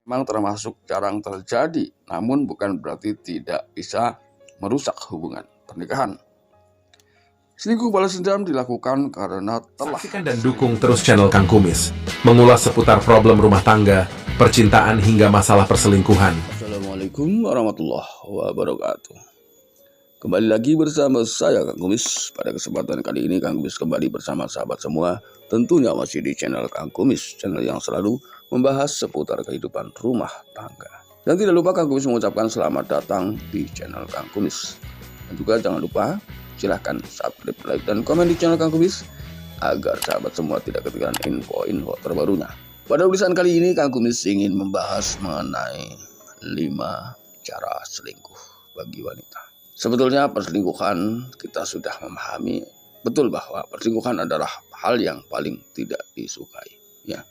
memang termasuk jarang terjadi, namun bukan berarti tidak bisa merusak hubungan pernikahan. Selingkuh balas dendam dilakukan karena telah. Saksikan dan dukung terus channel Kang Kumis, mengulas seputar problem rumah tangga, percintaan hingga masalah perselingkuhan. Assalamualaikum warahmatullahi wabarakatuh. Kembali lagi bersama saya Kang Kumis. Pada kesempatan kali ini Kang Kumis kembali bersama sahabat semua, tentunya masih di channel Kang Kumis, channel yang selalu membahas seputar kehidupan rumah tangga. Dan tidak lupa Kang Kumis mengucapkan selamat datang di channel Kang Kumis. Dan juga jangan lupa silahkan subscribe, like, dan komen di channel Kang Kumis agar sahabat semua tidak ketinggalan info-info terbarunya. Pada tulisan kali ini Kang Kumis ingin membahas mengenai 5 cara selingkuh bagi wanita. Sebetulnya perselingkuhan kita sudah memahami betul bahwa perselingkuhan adalah hal yang paling tidak disukai, ya.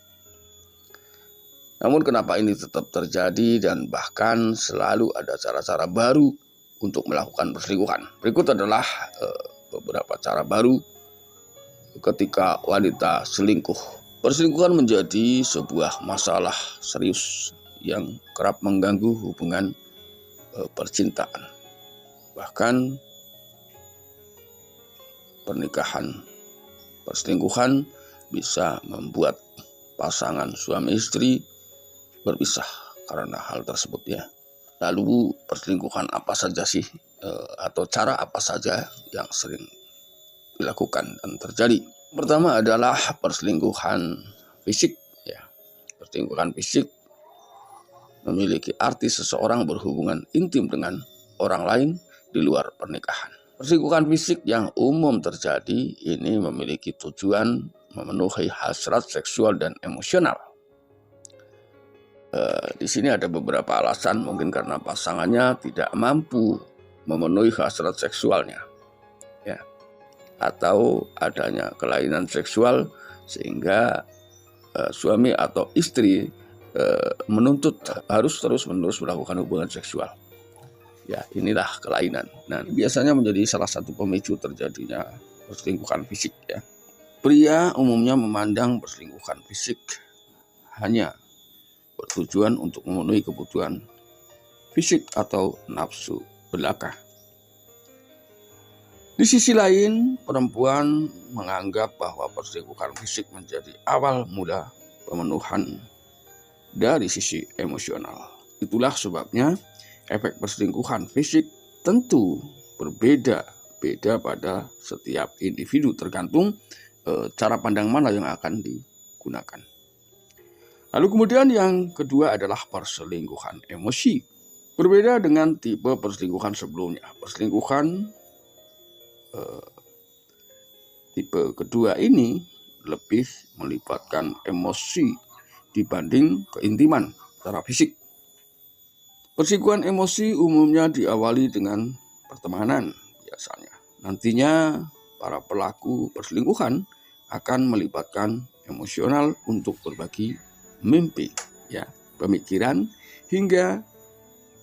Namun kenapa ini tetap terjadi dan bahkan selalu ada cara-cara baru untuk melakukan perselingkuhan. Berikut adalah beberapa cara baru ketika wanita selingkuh. Perselingkuhan menjadi sebuah masalah serius yang kerap mengganggu hubungan percintaan. Bahkan pernikahan, perselingkuhan bisa membuat pasangan suami istri berpisah karena hal tersebut, ya. Lalu perselingkuhan apa saja sih atau cara apa saja yang sering dilakukan dan terjadi? Pertama adalah perselingkuhan fisik, ya. Perselingkuhan fisik memiliki arti seseorang berhubungan intim dengan orang lain di luar pernikahan. Perselingkuhan fisik yang umum terjadi ini memiliki tujuan memenuhi hasrat seksual dan emosional. Di sini ada beberapa alasan, mungkin karena pasangannya tidak mampu memenuhi hasrat seksualnya, ya, atau adanya kelainan seksual sehingga suami atau istri menuntut harus terus-menerus melakukan hubungan seksual. Ya, inilah kelainan. Nah, biasanya menjadi salah satu pemicu terjadinya perselingkuhan fisik, ya. Pria umumnya memandang perselingkuhan fisik hanya bertujuan untuk memenuhi kebutuhan fisik atau nafsu belaka. Di sisi lain, perempuan menganggap bahwa perselingkuhan fisik menjadi awal mula pemenuhan dari sisi emosional. Itulah sebabnya efek perselingkuhan fisik tentu berbeda-beda pada setiap individu, tergantung cara pandang mana yang akan digunakan. Lalu kemudian yang kedua adalah perselingkuhan emosi. Berbeda dengan tipe perselingkuhan sebelumnya. Perselingkuhan tipe kedua ini lebih melibatkan emosi dibanding keintiman secara fisik. Perselingkuhan emosi umumnya diawali dengan pertemanan biasanya. Nantinya para pelaku perselingkuhan akan melibatkan emosional untuk berbagi mimpi, ya, pemikiran, hingga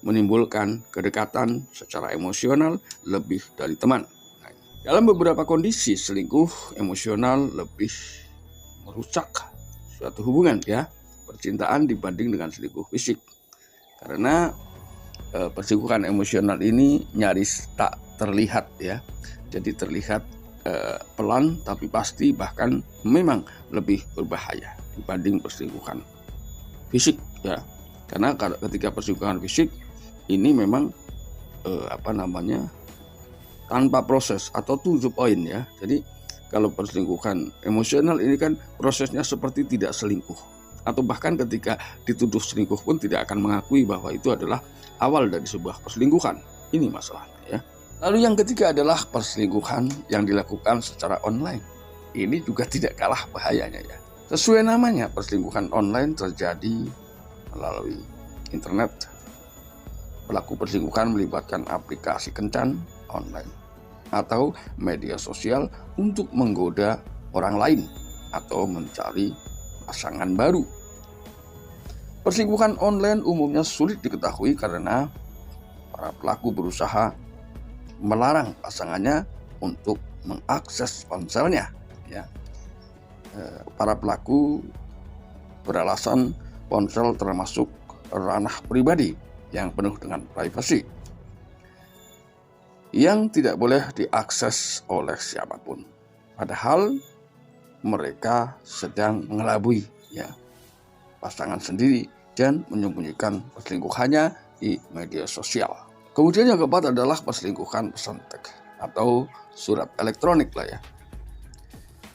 menimbulkan kedekatan secara emosional lebih dari teman. Nah, dalam beberapa kondisi selingkuh emosional lebih merusak suatu hubungan, ya, percintaan dibanding dengan selingkuh fisik. Karena perselingkuhan emosional ini nyaris tak terlihat, ya. Jadi terlihat pelan tapi pasti, bahkan memang lebih berbahaya dibanding perselingkuhan fisik, ya. Karena ketika perselingkuhan fisik ini memang tanpa proses atau to the point, ya. Jadi kalau perselingkuhan emosional ini kan prosesnya seperti tidak selingkuh, atau bahkan ketika dituduh selingkuh pun tidak akan mengakui bahwa itu adalah awal dari sebuah perselingkuhan. Ini masalahnya, ya. Lalu yang ketiga adalah perselingkuhan yang dilakukan secara online. Ini juga tidak kalah bahayanya, ya. Sesuai namanya, perselingkuhan online terjadi melalui internet. Pelaku perselingkuhan melibatkan aplikasi kencan online atau media sosial untuk menggoda orang lain atau mencari pasangan baru. Perselingkuhan online umumnya sulit diketahui karena para pelaku berusaha melarang pasangannya untuk mengakses ponselnya, ya. Para pelaku beralasan ponsel termasuk ranah pribadi yang penuh dengan privasi, yang tidak boleh diakses oleh siapapun. Padahal mereka sedang mengelabui pasangan sendiri dan menyembunyikan perselingkuhannya di media sosial. Kemudian yang keempat adalah perselingkuhan pesan teks atau surat elektronik lah ya.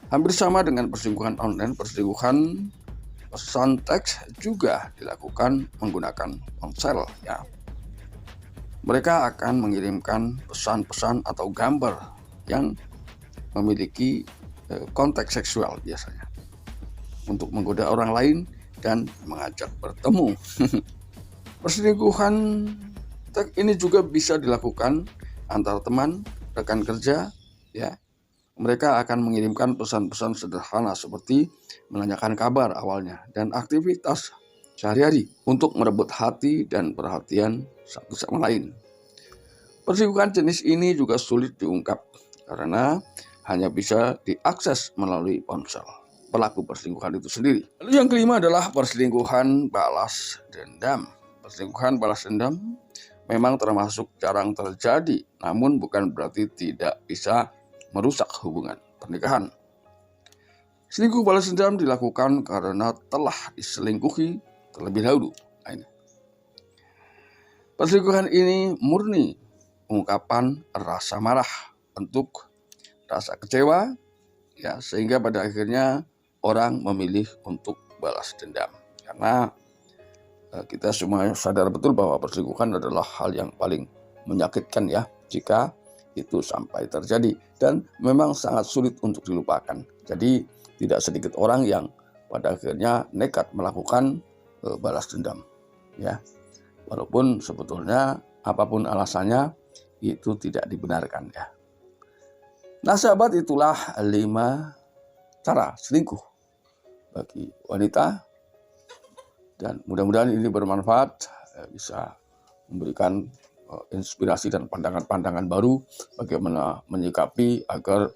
Hampir sama dengan perselingkuhan online, perselingkuhan pesan teks juga dilakukan menggunakan ponsel ya. Mereka akan mengirimkan pesan-pesan atau gambar yang memiliki konteks seksual biasanya untuk menggoda orang lain dan mengajak bertemu. Perselingkuhan teks ini juga bisa dilakukan antar teman, rekan kerja ya. Mereka akan mengirimkan pesan-pesan sederhana seperti menanyakan kabar awalnya dan aktivitas sehari-hari untuk merebut hati dan perhatian satu sama lain. Perselingkuhan jenis ini juga sulit diungkap karena hanya bisa diakses melalui ponsel pelaku perselingkuhan itu sendiri. Lalu yang kelima adalah perselingkuhan balas dendam. Perselingkuhan balas dendam memang termasuk jarang terjadi, namun bukan berarti tidak bisa merusak hubungan pernikahan. Selingkuh balas dendam dilakukan karena telah diselingkuhi terlebih dahulu. Perselingkuhan ini murni ungkapan rasa marah, bentuk rasa kecewa, ya, sehingga pada akhirnya orang memilih untuk balas dendam. Karena kita semua sadar betul bahwa perselingkuhan adalah hal yang paling menyakitkan ya jika itu sampai terjadi, dan memang sangat sulit untuk dilupakan. Jadi tidak sedikit orang yang pada akhirnya nekat melakukan balas dendam ya. Walaupun sebetulnya apapun alasannya itu tidak dibenarkan ya. Nah sahabat, itulah 5 cara selingkuh bagi wanita, dan mudah-mudahan ini bermanfaat, bisa memberikan inspirasi dan pandangan-pandangan baru bagaimana menyikapi agar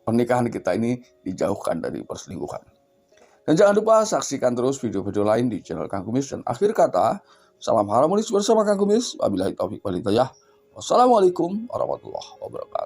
pernikahan kita ini dijauhkan dari perselingkuhan. Dan jangan lupa saksikan terus video-video lain di channel Kang Kumis. Dan akhir kata, salam harmonis bersama Kang Kumis. Wabillahi taufiq wal hidayah. Wassalamualaikum warahmatullahi wabarakatuh.